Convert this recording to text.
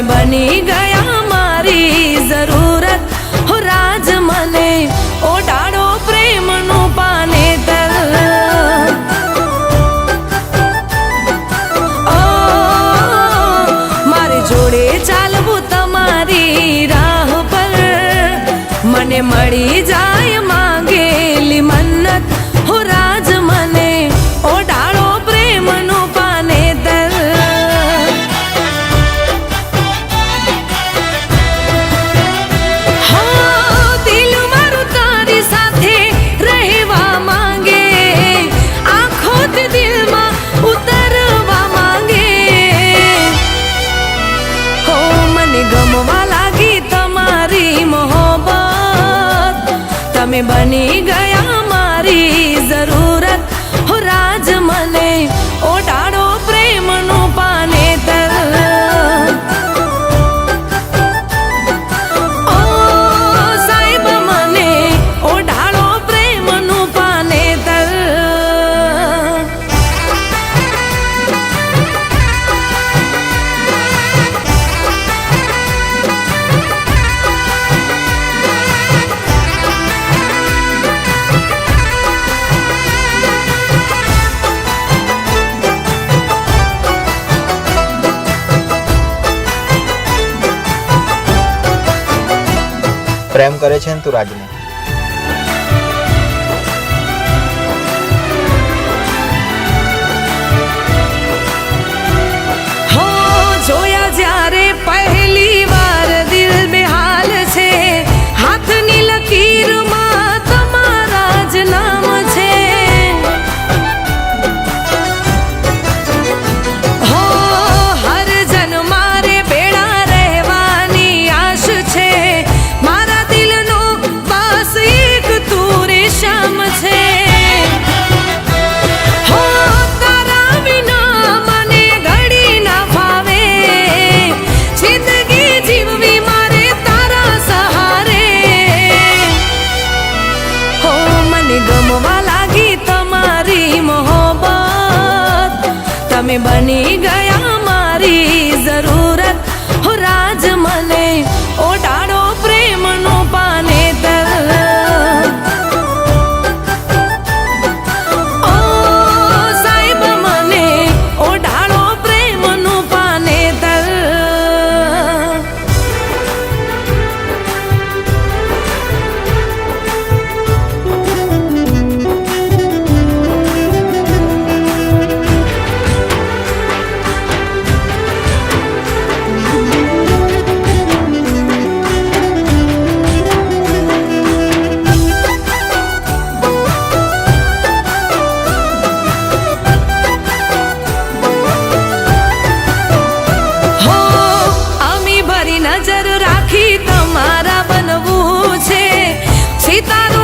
બની ગયા મારી જરૂરત, હો રાજ મને ઓઢાડો પ્રેમનું પાનેતર. ઓ મારી જોડે ચાલવું તમારી રાહ પર, મને મળી જાય માંગેલી મન્નત, હો રાજ મને ઓઢાડો પ્રેમનું પાનેતર. દિલ મારું તારી સાથે રહેવા માંગે, આંખોથી દિલમાં ઉતરવા માંગે. હો મને ગમવા લાગી તમારી મોહબ્બત, તમે બની ગયા મારી જરૂરત, હો રાજ મને ઓઢાડો પ્રેમનું પાનેતર. ઓ સાહેબ મને ઓઢાડો પ્રેમનું પાનેતર. પ્રેમ કરે છે ને તું રાજને? હો જોયા જ્યારે પહેલી વાર દિલ બેહાલ છે, હાથની લકીરમાં તમારા જ નામ છે. હો હર જન મારે ભેળા રહેવાની આશ છે, મારા દિલનો બસ એક તું રેશમ છે. હો તારા વિના મને ઘડી ના ફાવે, જિંદગી જીવવી મારે તારા સહારે. હો મને ગમવા લાગી તમારી મોહબ્બત, તમે બની ગયા મારી જરૂરત, હો રાજ મને ઓઢાડો પ્રેમનું પાનેતર. ઓ સાહેબ મને ઓઢાડો પ્રેમનું પાનેતર. હો અમી ભરી નજર રાખી તમારા બનવું છે, સિતારો